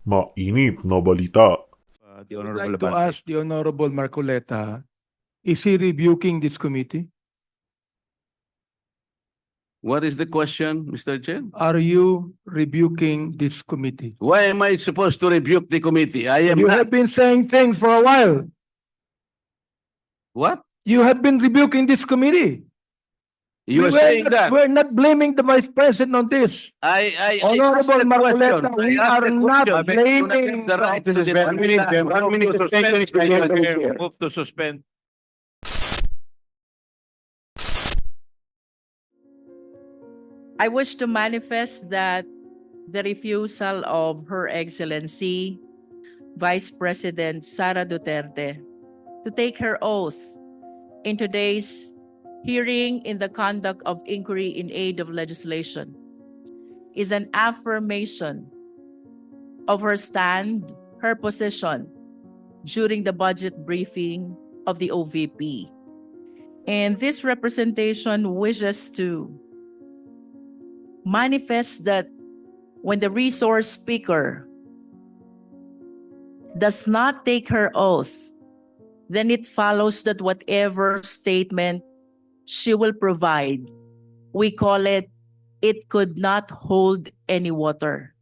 Mainit na balita. The I'd Honorable like to Abante. ask the Honorable Marcoleta, is he rebuking this committee? What is the question, Mr. Chair? Are you rebuking this committee? Why am I supposed to rebuke the committee? I am You not. have been saying things for a while. What? You have been rebuking this committee. You are saying that. We're not blaming the Vice President on this. I Honorable asked the Marcoleta, question. we I asked are the not question. blaming. The right to This is very- defend that. 1 minute to suspend. Move to suspend. I wish to manifest that the refusal of Her Excellency Vice President Sara Duterte to take her oath in today's hearing in the conduct of inquiry in aid of legislation is an affirmation of her stand, her position during the budget briefing of the OVP. And this representation wishes to manifest that when the resource speaker does not take her oath, then it follows that whatever statement she will provide, we call it could not hold any water.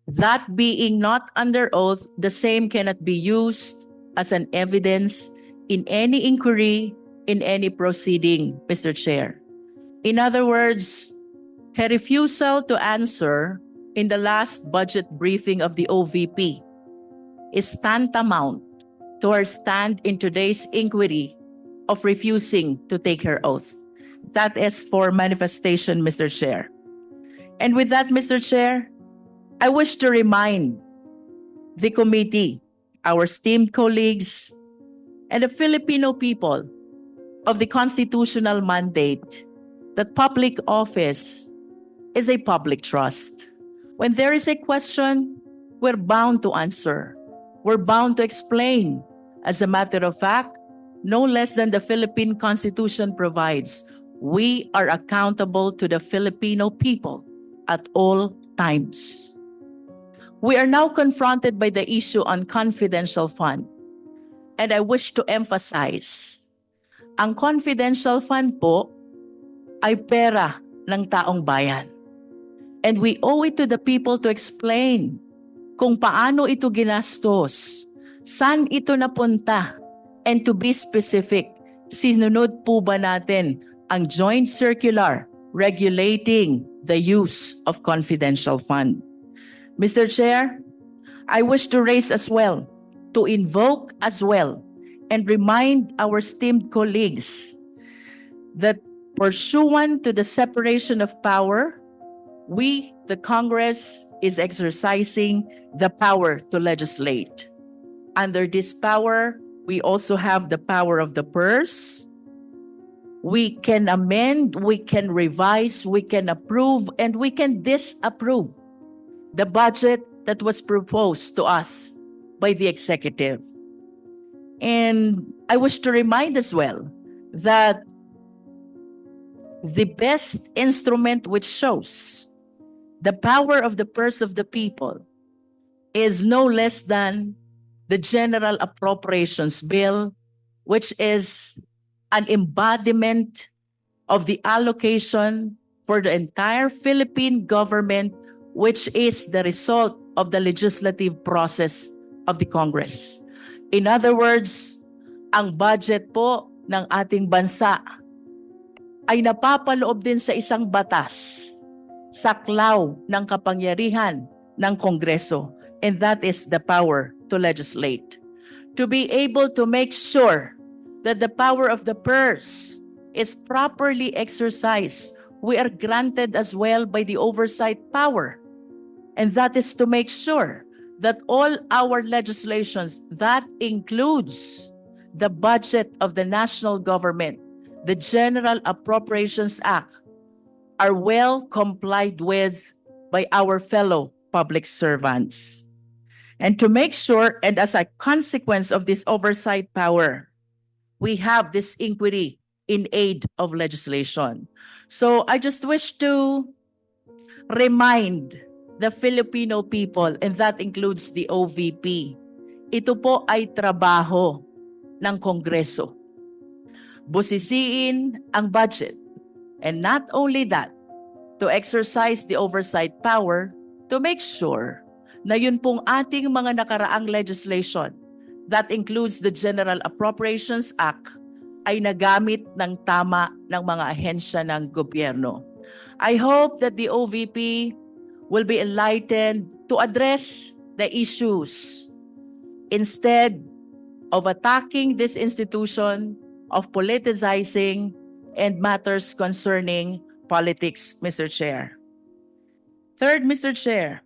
That being not under oath, the same cannot be used as an evidence in any inquiry, in any proceeding, Mr. Chair. In other words, her refusal to answer in the last budget briefing of the OVP is tantamount to her stand in today's inquiry of refusing to take her oath. That is for manifestation, Mr. Chair. And with that, Mr. Chair, I wish to remind the committee, our esteemed colleagues, and the Filipino people of the constitutional mandate that public office is a public trust. When there is a question, we're bound to answer. We're bound to explain. As a matter of fact, no less than the Philippine Constitution provides, we are accountable to the Filipino people at all times. We are now confronted by the issue on confidential fund. And I wish to emphasize, ang confidential fund po ay pera ng taong bayan. And we owe it to the people to explain kung paano ito ginastos, saan ito napunta, and to be specific, sinunod po ba natin ang joint circular regulating the use of confidential fund. Mr. Chair, I wish to raise as well, to invoke as well, and remind our esteemed colleagues that pursuant to the separation of power, we, the Congress, is exercising the power to legislate. Under this power, we also have the power of the purse. We can amend, we can revise, we can approve, and we can disapprove the budget that was proposed to us by the executive. And I wish to remind as well that the best instrument which shows the power of the purse of the people is no less than the General Appropriations Bill, which is an embodiment of the allocation for the entire Philippine government, which is the result of the legislative process of the Congress. In other words, ang budget po ng ating bansa ay napapaloob din sa isang batas, saklaw ng kapangyarihan ng Kongreso, and that is the power to legislate. To be able to make sure that the power of the purse is properly exercised, we are granted as well by the oversight power. And that is to make sure that all our legislations, that includes the budget of the national government, the General Appropriations Act, are well complied with by our fellow public servants. And to make sure, and as a consequence of this oversight power, we have this inquiry in aid of legislation. So I just wish to remind the Filipino people, and that includes the OVP. Ito po ay trabaho ng Kongreso. Busisiin ang budget. And not only that, to exercise the oversight power to make sure na yun pong ating mga nakaraang legislation, that includes the General Appropriations Act, ay nagamit ng tama ng mga ahensya ng gobyerno. I hope that the OVP will be enlightened to address the issues instead of attacking this institution, of politicizing, and matters concerning politics, Mr. Chair. Third, Mr. Chair,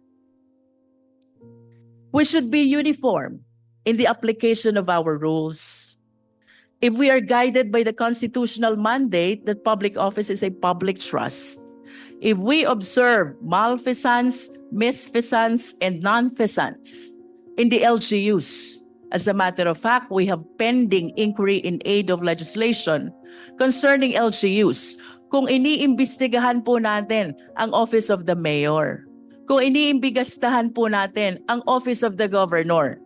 we should be uniform in the application of our rules. If we are guided by the constitutional mandate that public office is a public trust, if we observe malfeasance, misfeasance, and nonfeasance in the LGUs, as a matter of fact, we have pending inquiry in aid of legislation concerning LGUs. Kung iniimbestigahan po natin ang Office of the Mayor, kung iniimbigastahan po natin ang Office of the Governor,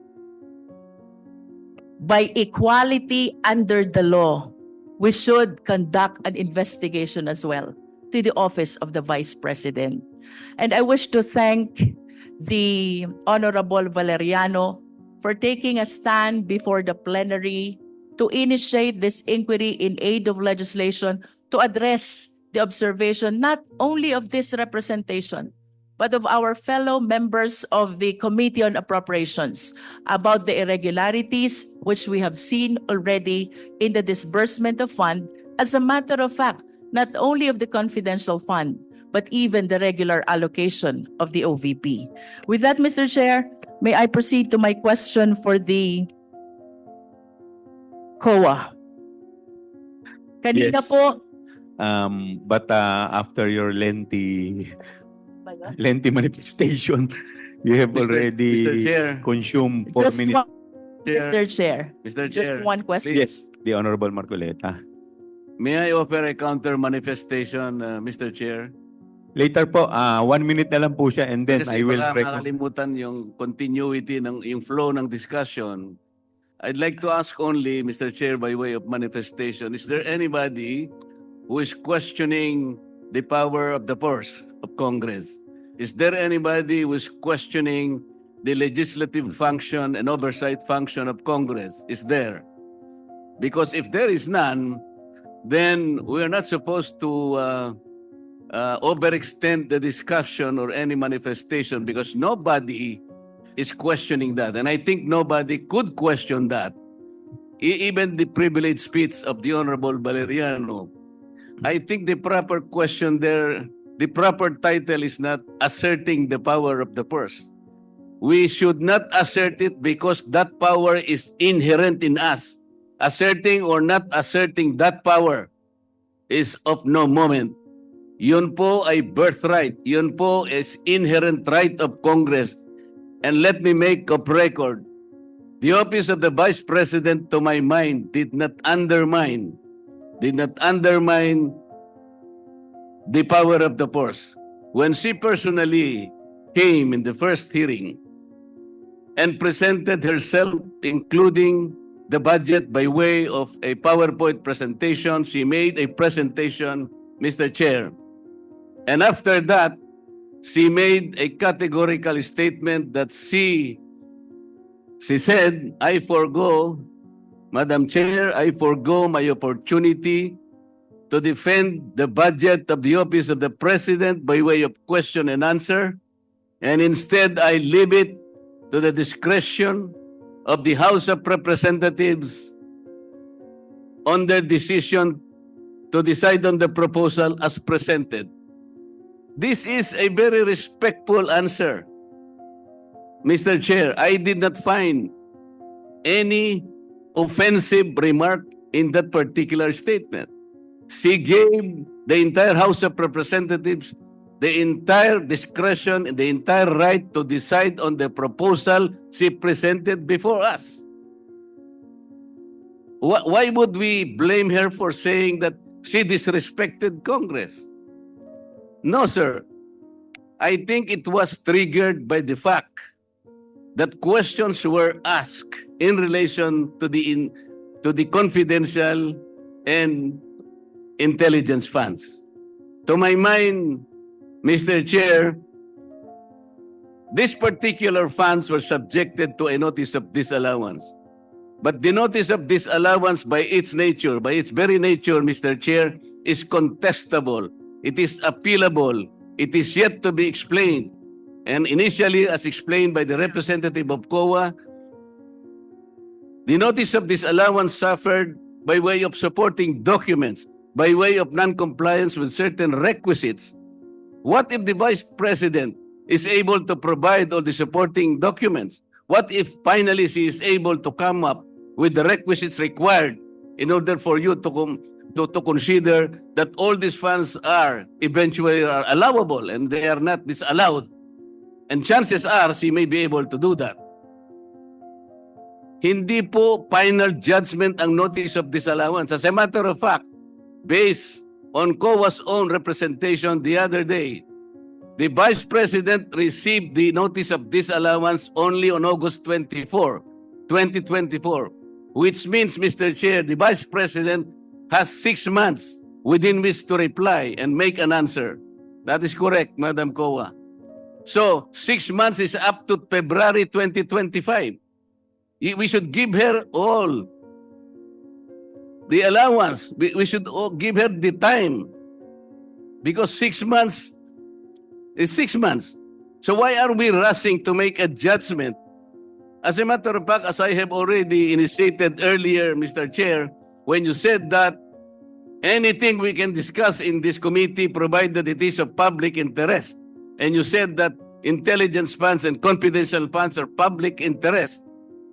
by equality under the law, we should conduct an investigation as well to the Office of the Vice President. And I wish to thank the Honorable Valeriano for taking a stand before the plenary to initiate this inquiry in aid of legislation to address the observation not only of this representation, but of our fellow members of the Committee on Appropriations about the irregularities which we have seen already in the disbursement of fund, as a matter of fact, not only of the confidential fund, but even the regular allocation of the OVP. With that, Mr. Chair, may I proceed to my question for the COA? Kanina Yes. po, But after your lengthy manifestation, you have Mr. already Chair. consumed 4 just minutes. one, Mr. Chair, Mr. just Chair, one question. Yes, the Honorable Marcoleta. may I offer a counter manifestation, Mr. Chair? Later po, 1 minute na lang po siya and then Kasi I will baka record. makalimutan yung continuity yung flow ng discussion. I'd like to ask only, Mr. Chair, by way of manifestation, is there anybody who is questioning the power of the purse of Congress? Is there anybody who is questioning the legislative function and oversight function of Congress? Is there? Because if there is none, then we are not supposed to overextend the discussion or any manifestation because nobody is questioning that. And I think nobody could question that. Even the privileged speech of the Honorable Valeriano. I think the proper question there, the proper title is not asserting the power of the purse. We should not assert it because that power is inherent in us. Asserting or not asserting that power is of no moment. Yun po ay birthright. Yun po is inherent right of Congress. And let me make of record, the office of the Vice President, to my mind, did not undermine the power of the purse. When she personally came in the first hearing and presented herself, including the budget by way of a PowerPoint presentation, she made a presentation, Mr. Chair. And after that, she made a categorical statement that she said, I forgo, Madam Chair, I forgo my opportunity to defend the budget of the Office of the President by way of question and answer, and instead I leave it to the discretion of the House of Representatives on their decision to decide on the proposal as presented. This is a very respectful answer. Mr. Chair, I did not find any offensive remark in that particular statement. She gave the entire House of Representatives the entire discretion and the entire right to decide on the proposal she presented before us. Why would we blame her for saying that she disrespected Congress? No, sir. I think it was triggered by the fact that questions were asked in relation to the confidential and intelligence funds. To my mind, Mr. Chair, these particular funds were subjected to a notice of disallowance. But the notice of disallowance by its nature, by its very nature, Mr. Chair, is contestable. It is appealable. It is yet to be explained. And initially, as explained by the representative of COA, the notice of disallowance suffered by way of supporting documents, by way of non-compliance with certain requisites. What if the Vice President is able to provide all the supporting documents? What if finally she is able to come up with the requisites required in order for you to consider that all these funds are eventually allowable and they are not disallowed? And chances are she may be able to do that. Hindi po final judgment ang notice of disallowance. As a matter of fact, based on COA's own representation the other day, the Vice President received the notice of disallowance only on August 24, 2024, which means, Mr. Chair, the Vice President has 6 months within which to reply and make an answer. That is correct, Madam COA. So, 6 months is up to February 2025. We should give her all the allowance. We should give her the time. Because 6 months is 6 months. So why are we rushing to make a judgment? As a matter of fact, as I have already initiated earlier, Mr. Chair, when you said that anything we can discuss in this committee provided it is of public interest, and you said that intelligence funds and confidential funds are public interest.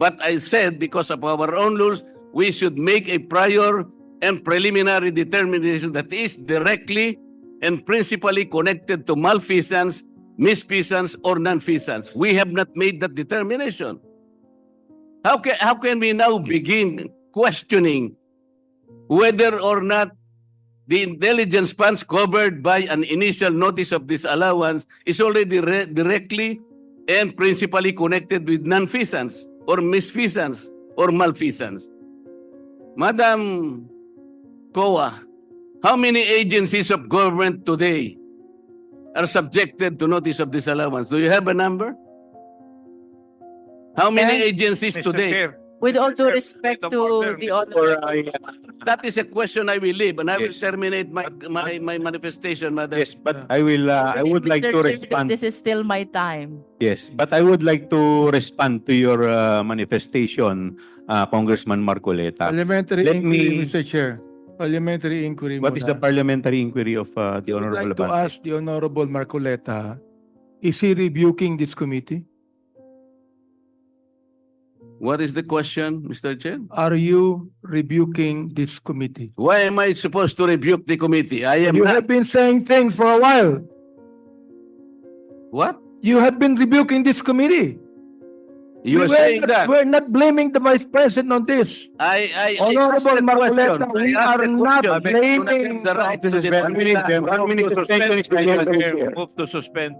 But I said, because of our own rules, we should make a prior and preliminary determination that is directly and principally connected to malfeasance, misfeasance, or nonfeasance. We have not made that determination. How can we now begin questioning whether or not the intelligence funds covered by an initial notice of disallowance is already directly and principally connected with nonfeasance or misfeasance or malfeasance? Madam COA, how many agencies of government today are subjected to notice of disallowance? Do you have a number? How many agencies today? With all due respect to the honor, That is a question I will leave, and I will terminate my manifestation, Madam. Yes, but I would like Mr. to Chair, respond. this is still my time. Yes, but I would like to respond to your manifestation, Congressman Marcoleta. Parliamentary Let inquiry, me- Mr. Chair. Parliamentary inquiry. What is the muna. parliamentary inquiry of the I would Honorable like to Abante? ask the Honorable Marcoleta, is he rebuking this committee? What is the question, Mr. Chair? Are you rebuking this committee? Why am I supposed to rebuke the committee? I am You not. have been saying things for a while. What? You have been rebuking this committee. You are saying that. We're not blaming the Vice President on this. I Honorable asked the Marcoleta, question. we I asked are the not question. blaming You have the right to This is defend one minute, that. one minute to suspend. Move to suspend.